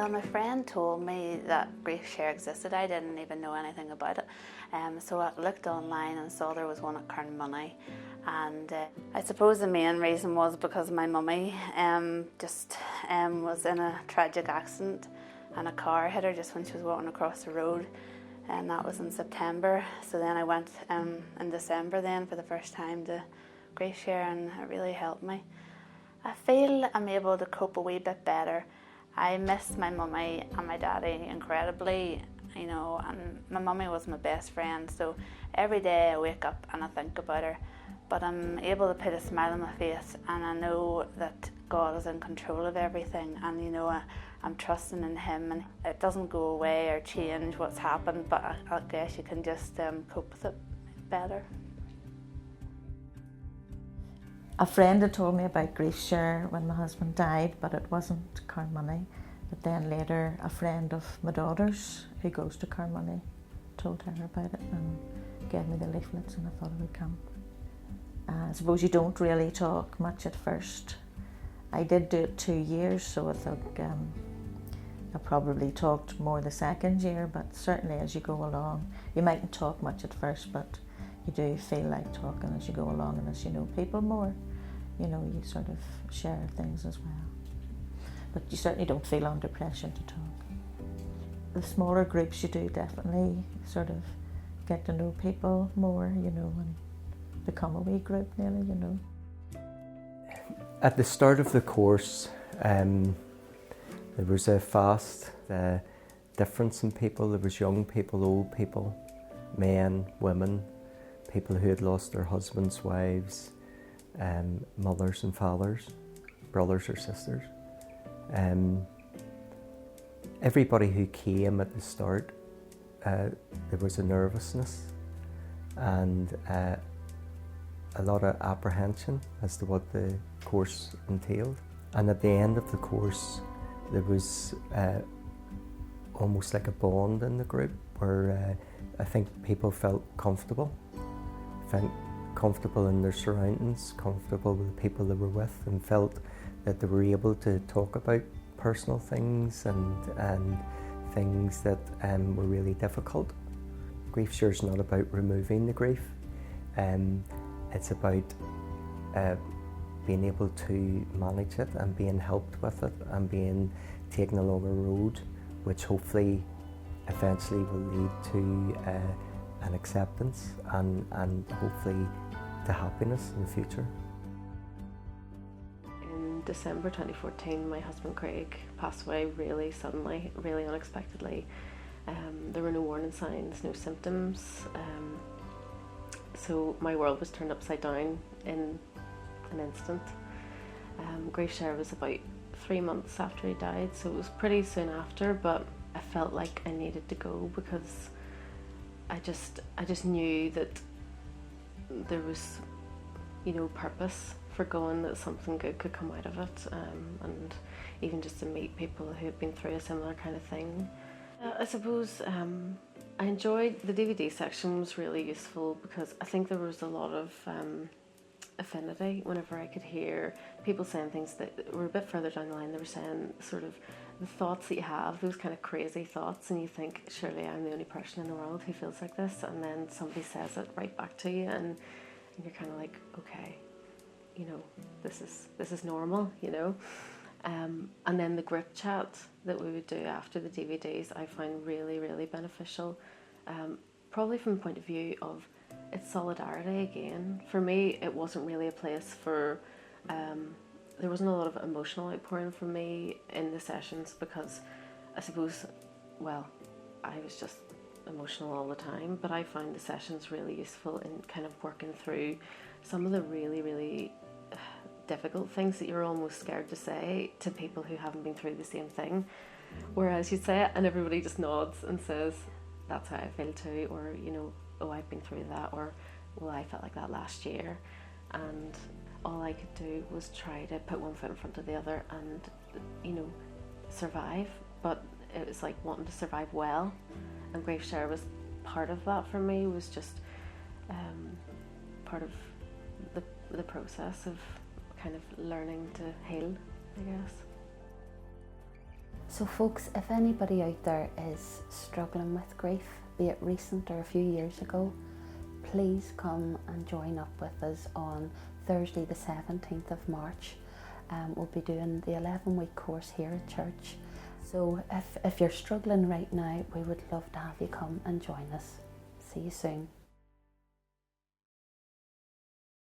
Well, my friend told me that Grief Share existed. I didn't even know anything about it. So I looked online and saw there was one at Carnmoney. And I suppose the main reason was because my mummy just was in a tragic accident and a car hit her just when she was walking across the road. And that was in September. So then I went in December then for the first time to Grief Share, and it really helped me. I feel I'm able to cope a wee bit better. I miss my mummy and my daddy incredibly, you know, and my mummy was my best friend, so every day I wake up and I think about her. But I'm able to put a smile on my face, and I know that God is in control of everything, and you know, I'm trusting in Him, and it doesn't go away or change what's happened, but I guess you can just cope with it better. A friend had told me about Grief Share when my husband died, but it wasn't Carnmoney. But then later, a friend of my daughter's who goes to Carnmoney told her about it and gave me the leaflets, and I thought I would come. I suppose you don't really talk much at first. I did do it 2 years, so I think I probably talked more the second year, but certainly as you go along, you mightn't talk much at first, but you do feel like talking as you go along, and as you know people more, you know, you sort of share things as well. But you certainly don't feel under pressure to talk. The smaller groups, you do definitely sort of get to know people more, you know, and become a wee group nearly, you know. At the start of the course, there was a vast difference in people. There was young people, old people, men, women, people who had lost their husbands, wives, mothers and fathers, brothers or sisters. Everybody who came at the start, there was a nervousness and a lot of apprehension as to what the course entailed. And at the end of the course, there was almost like a bond in the group where I think people felt comfortable in their surroundings, comfortable with the people they were with, and felt that they were able to talk about personal things and things that were really difficult. Grief Share is not about removing the grief. It's about being able to manage it and being helped with it and being taken along a road which hopefully eventually will lead to an acceptance and hopefully to happiness in the future. In December 2014, my husband Craig passed away really suddenly, really unexpectedly. There were no warning signs, no symptoms. So my world was turned upside down in an instant. Grief Share was about 3 months after he died, so it was pretty soon after, but I felt like I needed to go because I just knew that there was, you know, purpose for going, that something good could come out of it, and even just to meet people who had been through a similar kind of thing. I suppose I enjoyed the DVD section. Was really useful because I think there was a lot of affinity whenever I could hear people saying things that were a bit further down the line. They were saying sort of the thoughts that you have, those kind of crazy thoughts, and you think, surely I'm the only person in the world who feels like this, and then somebody says it right back to you, and you're kind of like, okay, you know, this is normal, you know. And then the group chat that we would do after the DVDs I found really, really beneficial, probably from the point of view of it's solidarity again. For me, it wasn't really a place for, there wasn't a lot of emotional outpouring from me in the sessions because I suppose, well, I was just emotional all the time, but I found the sessions really useful in kind of working through some of the really, really difficult things that you're almost scared to say to people who haven't been through the same thing. Whereas you say it and everybody just nods and says, that's how I feel too, or, you know, oh, I've been through that, or, well, I felt like that last year. And all I could do was try to put one foot in front of the other and, you know, survive. But it was like wanting to survive well. And Grief Share was part of that for me, was just part of the process of kind of learning to heal, I guess. So folks, if anybody out there is struggling with grief, be it recent or a few years ago, please come and join up with us on Thursday the 17th of March. We'll be doing the 11-week course here at church. So if you're struggling right now, we would love to have you come and join us. See you soon.